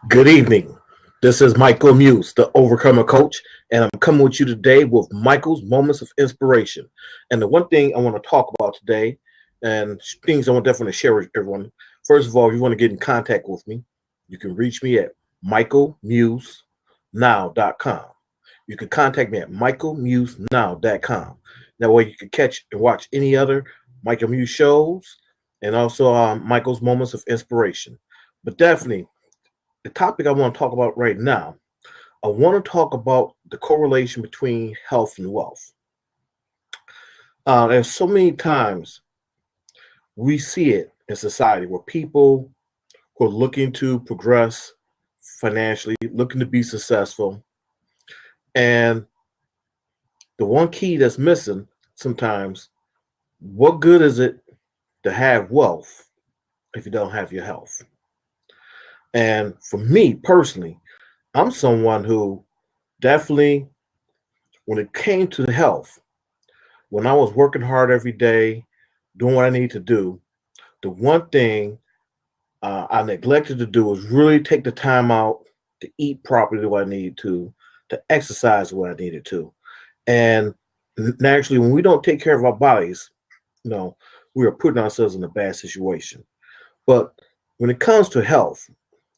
Good evening. This is Michael Muse, the Overcomer Coach, and I'm coming with you today with Michael's Moments of Inspiration. And the one thing I want to talk about today, and things I want definitely share with everyone. First of all, if you want to get in contact with me, you can reach me at michaelmusenow.com. You can contact me at michaelmusenow.com. That way you can catch and watch any other Michael Muse shows and also Michael's Moments of Inspiration. But definitely, the topic I want to talk about right now, I want to talk about the correlation between health and wealth. There's so many times we see it in society where people who are looking to progress financially, looking to be successful, and the one key that's missing sometimes, what good is it to have wealth if you don't have your health? And for me personally, I'm someone who definitely, when it came to health, when I was working hard every day, doing what I need to do, the one thing I neglected to do was really take the time out to eat properly what I needed to exercise what I needed to. And naturally, when we don't take care of our bodies, we are putting ourselves in a bad situation. But when it comes to health,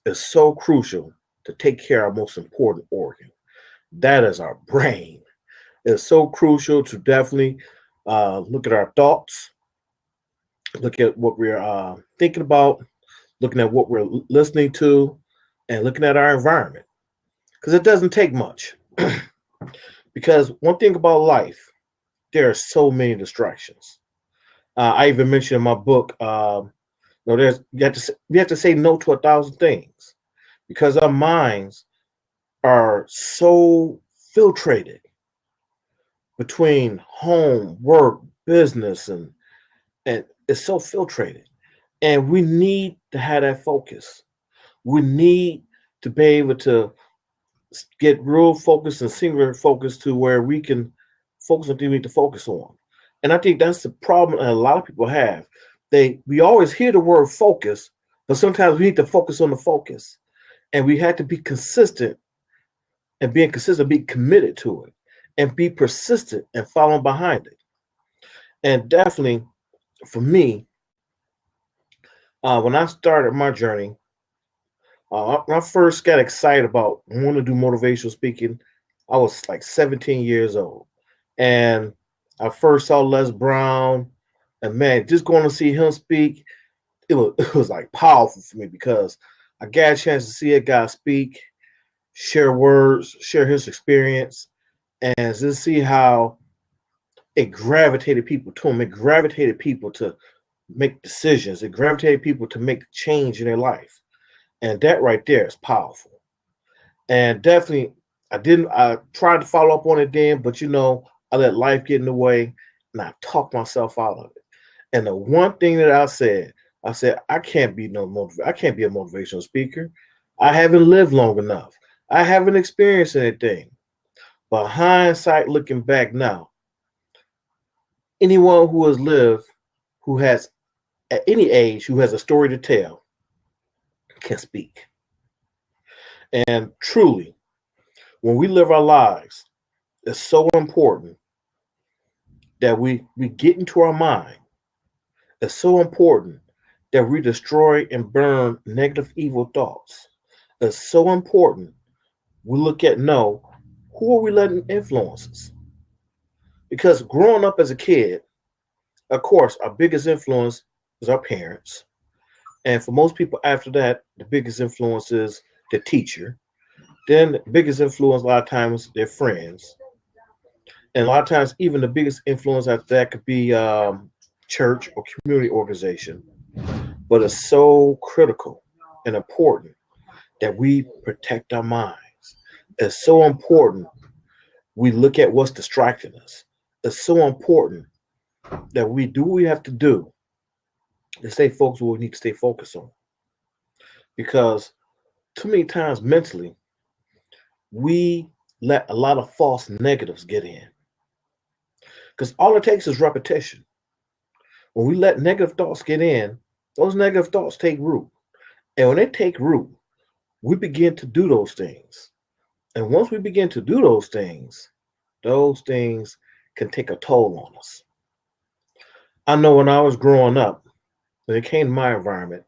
it's so crucial to take care of our most important organ. That is our brain. It's so crucial to definitely look at our thoughts, look at what we're thinking about, looking at what we're listening to, and looking at our environment. Because it doesn't take much. Because one thing about life, there are so many distractions. I even mentioned in my book, there's we have to say no to 1,000 things because our minds are so filtrated between home, work, business, and it's so filtrated. And we need to have that focus. We need to be able to get real focus and singular focus to where we can focus on things we need to focus on. And I think that's the problem that a lot of people have. We always hear the word focus, but sometimes we need to focus on the focus. And we have to be consistent, and being consistent, be committed to it, and be persistent and following behind it. And definitely for me, when I started my journey, when I first got excited about wanting to do motivational speaking, I was like 17 years old. And I first saw Les Brown, and man, just going to see him speak, it was like powerful for me because I got a chance to see a guy speak, share words, share his experience, and just see how it gravitated people to him. It gravitated people to make decisions. It gravitated people to make change in their life. And that right there is powerful. And definitely, I tried to follow up on it then, but I let life get in the way and I talked myself out of it. And the one thing that I said, I can't be I can't be a motivational speaker. I haven't lived long enough. I haven't experienced anything. But hindsight, looking back now, anyone who has lived, who has at any age, who has a story to tell, can speak. And truly, when we live our lives, it's so important that we get into our mind. It's so important that we destroy and burn negative, evil thoughts. It's so important we look at who are we letting influence us? Because growing up as a kid, of course, our biggest influence is our parents. And for most people after that, the biggest influence is the teacher. Then the biggest influence a lot of times their friends. And a lot of times even the biggest influence after that could be church or community organization. But it's so critical and important that we protect our minds. It's so important we look at what's distracting us. It's so important that we do what we have to do to stay focused on what we need to stay focused on. Because too many times mentally, we let a lot of false negatives get in. Because all it takes is repetition. When we let negative thoughts get in, those negative thoughts take root. And when they take root, we begin to do those things. And once we begin to do those things can take a toll on us. I know when I was growing up, when it came to my environment,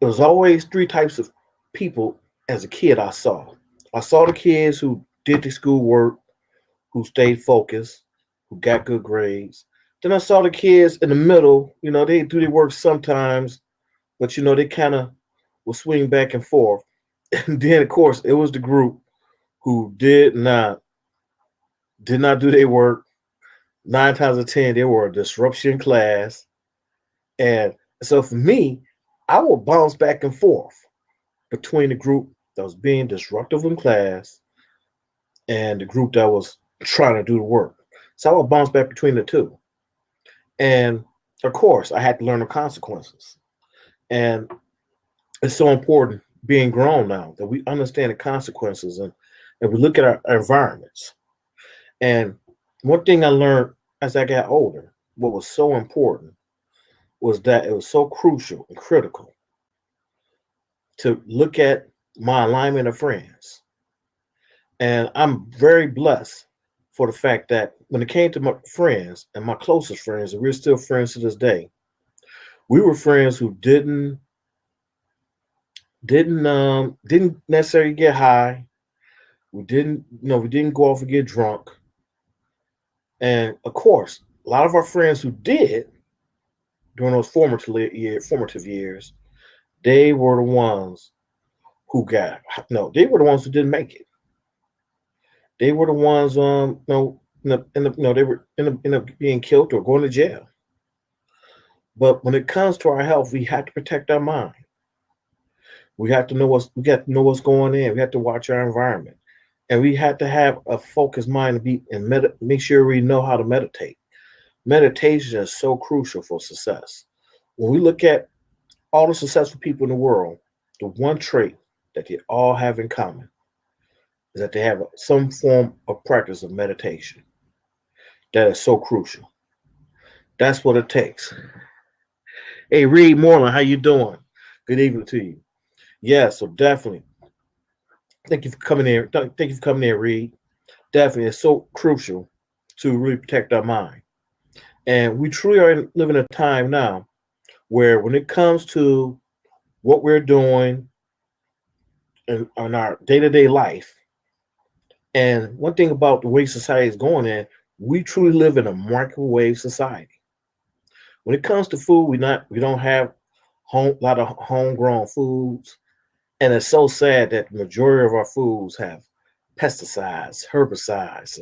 there was always three types of people as a kid I saw. I saw the kids who did the schoolwork, who stayed focused, who got good grades. Then I saw the kids in the middle, they do their work sometimes, but they kind of will swing back and forth. And then of course it was the group who did not do their work. 9 times out of 10, they were a disruption class. And so for me, I would bounce back and forth between the group that was being disruptive in class and the group that was trying to do the work. So I would bounce back between the two. And of course, I had to learn the consequences. And it's so important being grown now that we understand the consequences and we look at our environments. And one thing I learned as I got older, what was so important was that it was so crucial and critical to look at my alignment of friends. And I'm very blessed for the fact that when it came to my friends and my closest friends, and we're still friends to this day, we were friends who didn't necessarily get high. We didn't go off and get drunk. And of course, a lot of our friends who did during those formative years, they were the ones they were the ones who didn't make it. They were the ones, they were end up being killed or going to jail. But when it comes to our health, we have to protect our mind. We got to know what's going in. We have to watch our environment, and we have to have a focused mind and make sure we know how to meditate. Meditation is so crucial for success. When we look at all the successful people in the world, the one trait that they all have in common is that they have some form of practice of meditation. That is so crucial. That's what it takes. Hey, Reed Moreland, how you doing? Good evening to you. Yeah, so definitely. Thank you for coming in. Thank you for coming in, Reed. Definitely, it's so crucial to really protect our mind. And we truly are living a time now where when it comes to what we're doing in our day-to-day life, and one thing about the way society is going in, we truly live in a microwave society. When it comes to food, we don't have a lot of homegrown foods. And it's so sad that the majority of our foods have pesticides, herbicides,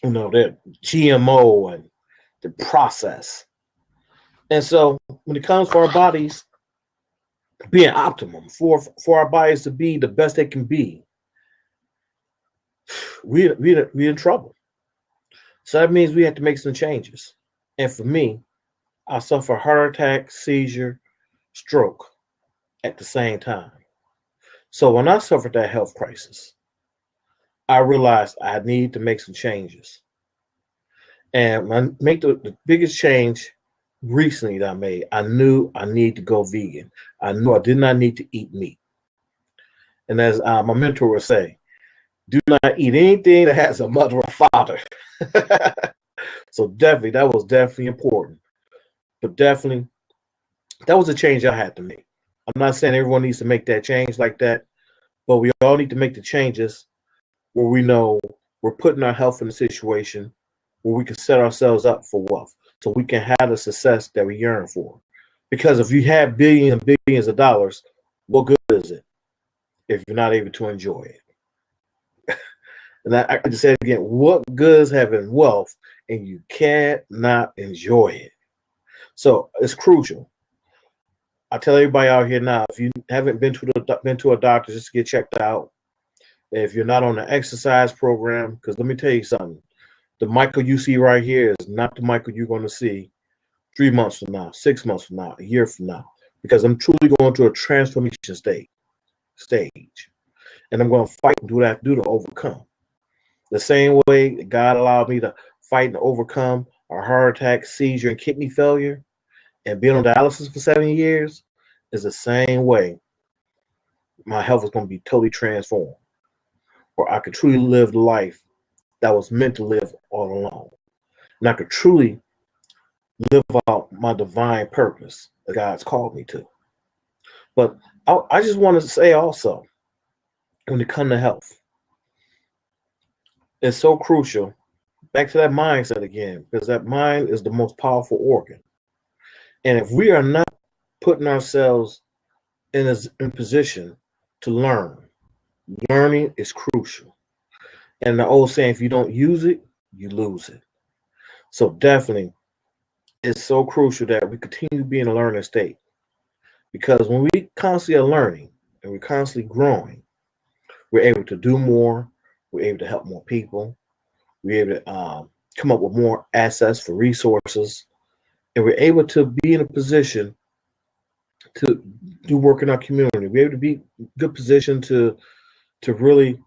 and they're GMO and the process. And so when it comes for our bodies being optimum, for our bodies to be the best they can be, we're in trouble. So that means we have to make some changes. And for me, I suffer heart attack, seizure, stroke at the same time. So when I suffered that health crisis, I realized I need to make some changes. And when I make the biggest change recently that I made, I knew I need to go vegan. I knew I did not need to eat meat. And as my mentor would say, do not eat anything that has a mother or father. So definitely, that was definitely important. But definitely, that was a change I had to make. I'm not saying everyone needs to make that change like that, but we all need to make the changes where we know we're putting our health in a situation where we can set ourselves up for wealth so we can have the success that we yearn for. Because if you have billions and billions of dollars, what good is it if you're not able to enjoy it? And I just said again, what good is having wealth and you cannot enjoy it? So it's crucial. I tell everybody out here now, if you haven't been to a doctor just to get checked out, if you're not on an exercise program, because let me tell you something, the Michael you see right here is not the Michael you're going to see 3 months from now, 6 months from now, a year from now, because I'm truly going through a transformation stage, and I'm going to fight and do what I have to do to overcome. The same way that God allowed me to fight and overcome a heart attack, seizure, and kidney failure, and being on dialysis for 7 years, is the same way my health is going to be totally transformed, or I could truly live the life that was meant to live all along. And I could truly live out my divine purpose that God's called me to. But I just want to say also, when it comes to health, it's so crucial. Back to that mindset again, because that mind is the most powerful organ. And if we are not putting ourselves in a position to learn, learning is crucial. And the old saying, if you don't use it, you lose it. So definitely, it's so crucial that we continue to be in a learning state. Because when we constantly are learning and we're constantly growing, we're able to do more, we're able to help more people, we're able to come up with more assets for resources, and we're able to be in a position to do work in our community. We're able to be in a good position to really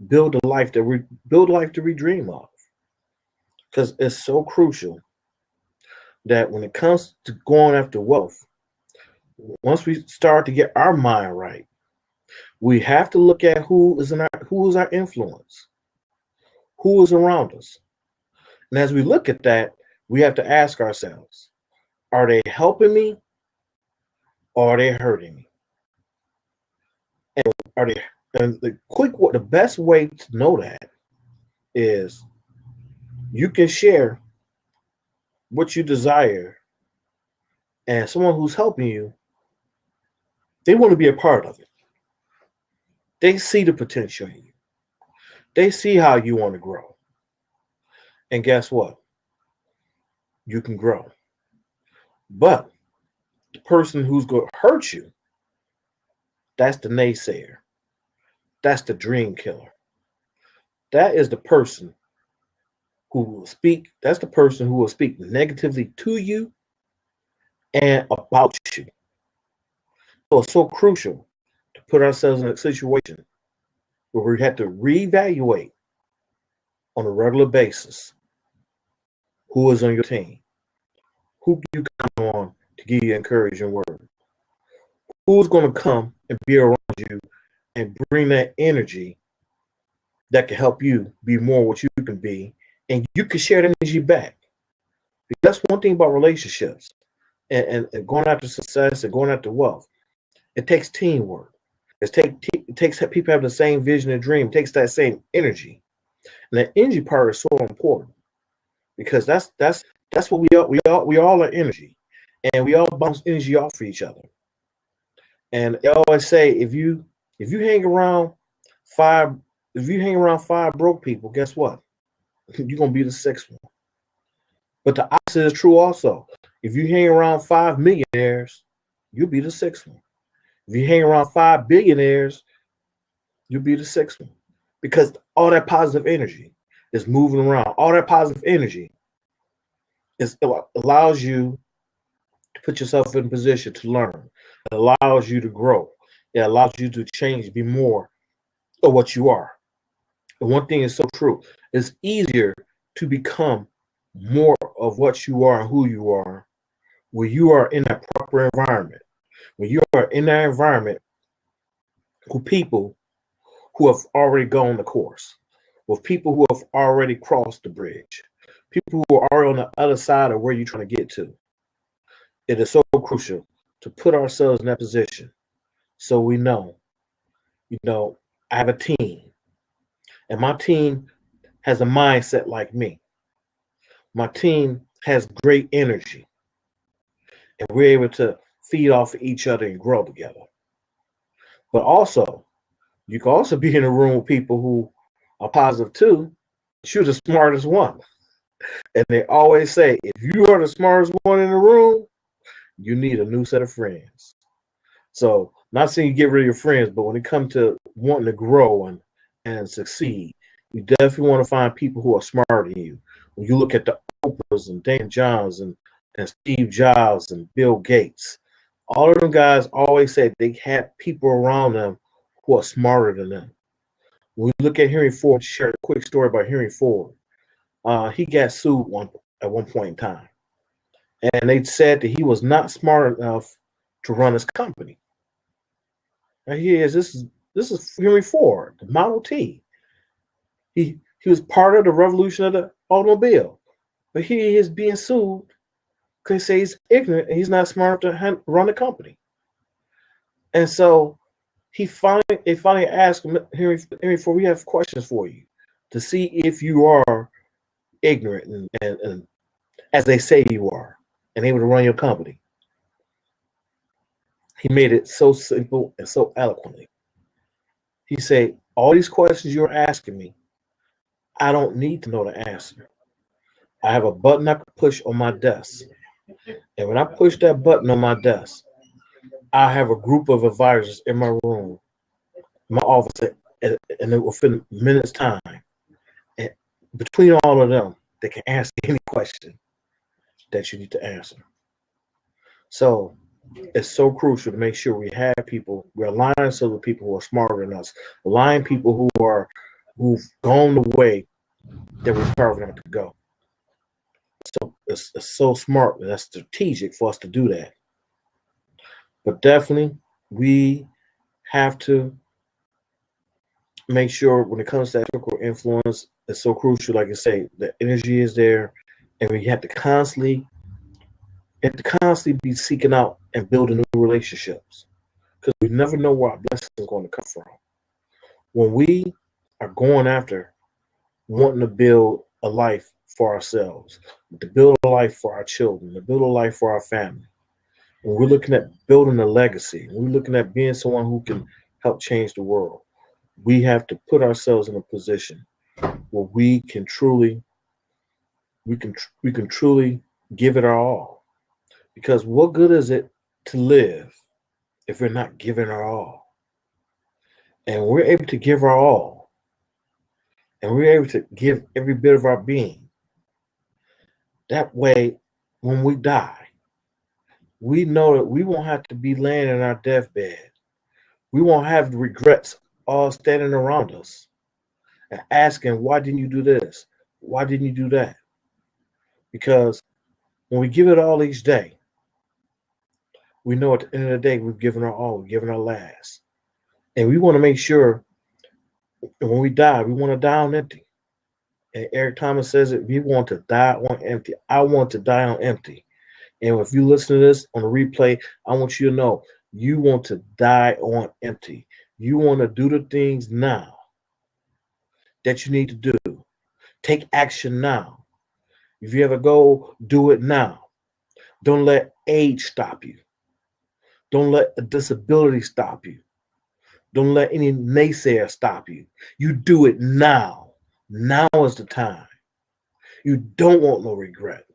build a life that we dream of. Because it's so crucial that when it comes to going after wealth, once we start to get our mind right, we have to look at who is our influence, who is around us. And as we look at that, we have to ask ourselves, are they helping me or are they hurting me? And the best way to know that is you can share what you desire, and someone who's helping you, they want to be a part of it. They see the potential in you. They see how you want to grow. And guess what? You can grow. But the person who's going to hurt you, that's the naysayer. That's the dream killer. That is the person who will speak. That's the person who will speak negatively to you and about you. So it's so crucial to put ourselves in a situation where we have to reevaluate on a regular basis who is on your team, who you come on to give you encouraging word, who's going to come and be around you and bring that energy that can help you be more what you can be, and you can share that energy back. Because that's one thing about relationships and going after success and going after wealth. It takes teamwork. It takes people have the same vision and dream. It takes that same energy, and that energy part is so important because that's what we all are energy, and we all bounce energy off of each other. And I always say, if you hang around five broke people, guess what? You're gonna be the sixth one. But the opposite is true also. If you hang around 5 millionaires, you'll be the sixth one. If you hang around 5 billionaires, you'll be the sixth one. Because all that positive energy is moving around. All that positive energy allows you to put yourself in a position to learn. It allows you to grow. It allows you to change, be more of what you are. And one thing is so true. It's easier to become more of what you are and who you are when you are in that proper environment. When you are in that environment with people who have already gone the course, with people who have already crossed the bridge, people who are already on the other side of where you're trying to get to. It is so crucial to put ourselves in that position so we know, I have a team, and my team has a mindset like me. My team has great energy, and we're able to feed off of each other and grow together. But also, you can also be in a room with people who are positive too. You're the smartest one. And they always say, if you are the smartest one in the room, you need a new set of friends. So, not saying you get rid of your friends, but when it comes to wanting to grow and succeed, you definitely want to find people who are smarter than you. When you look at the Oprahs and Dan Johns and Steve Jobs and Bill Gates, all of them guys always said they had people around them who are smarter than them. When we look at Henry Ford, share a quick story about Henry Ford. He got sued at one point in time. And they said that he was not smart enough to run his company. And he is this is Henry Ford, the Model T. He was part of the revolution of the automobile, but he is being sued because they say he's ignorant and he's not smart enough to run the company. And so they finally asked him, Henry Ford, we have questions for you to see if you are ignorant and as they say you are, and able to run your company. He made it so simple and so eloquently. He said, all these questions you're asking me, I don't need to know the answer. I have a button I can push on my desk. And when I push that button on my desk, I have a group of advisors in my room, my office, and within minutes' time, and between all of them, they can answer any question that you need to answer. So it's so crucial to make sure we have people, we align ourselves with people who are smarter than us, align people who've gone the way that we're carving out to go. So it's so smart and that's strategic for us to do that. But definitely, we have to make sure when it comes to that circle influence, it's so crucial. Like I say, the energy is there, and we have to constantly be seeking out and building new relationships, because we never know where our blessing is going to come from. When we are going after wanting to build a life for ourselves, to build a life for our children, to build a life for our family, when we're looking at building a legacy, when we're looking at being someone who can help change the world, we have to put ourselves in a position where we can truly give it our all. Because what good is it to live if we're not giving our all? And we're able to give our all, and we're able to give every bit of our being. That way, when we die, we know that we won't have to be laying in our deathbed. We won't have the regrets all standing around us and asking, why didn't you do this? Why didn't you do that? Because when we give it all each day, we know at the end of the day, we've given our all, we've given our last. And we want to make sure when we die, we want to die on empty. And Eric Thomas says it, we want to die on empty. I want to die on empty. And if you listen to this on a replay, I want you to know you want to die on empty. You want to do the things now that you need to do. Take action now. If you have a goal, do it now. Don't let age stop you. Don't let a disability stop you. Don't let any naysayer stop you. You do it now. Now is the time. You don't want no regret.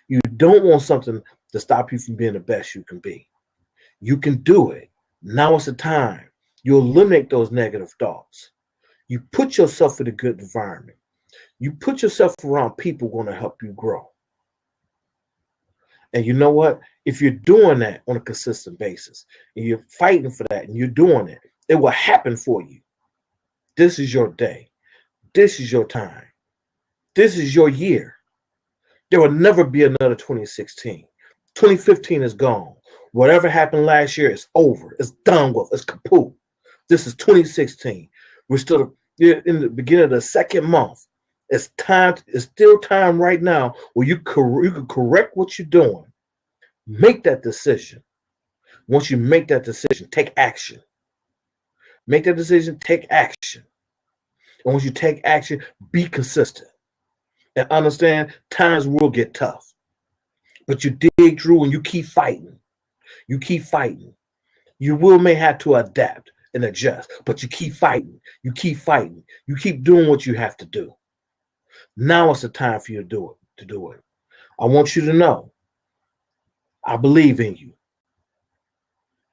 You don't want something to stop you from being the best you can be. You can do it. Now is the time. You eliminate those negative thoughts. You put yourself in a good environment. You put yourself around people who are going to help you grow. And you know what? If you're doing that on a consistent basis, and you're fighting for that, and you're doing it, it will happen for you. This is your day. This is your time. This is your year. There will never be another 2016. 2015 is gone. Whatever happened last year is over. It's done with. It's kaput. This is 2016. We're still in the beginning of the second month. It's time. It's still time right now where you can correct what you're doing. Make that decision. Once you make that decision, take action. Make that decision, take action. And once you take action, be consistent. And understand times will get tough. But you dig through and you keep fighting. You keep fighting. You may have to adapt and adjust, but you keep fighting. You keep fighting. You keep doing what you have to do. Now is the time for you to do it. I want you to know, I believe in you.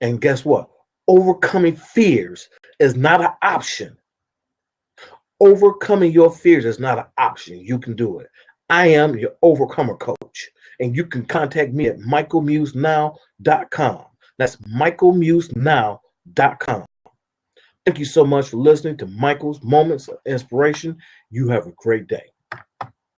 And guess what? Overcoming fears is not an option. Overcoming your fears is not an option. You can do it. I am your overcomer coach. And you can contact me at michaelmusenow.com. That's michaelmusenow.com. Thank you so much for listening to Michael's Moments of Inspiration. You have a great day.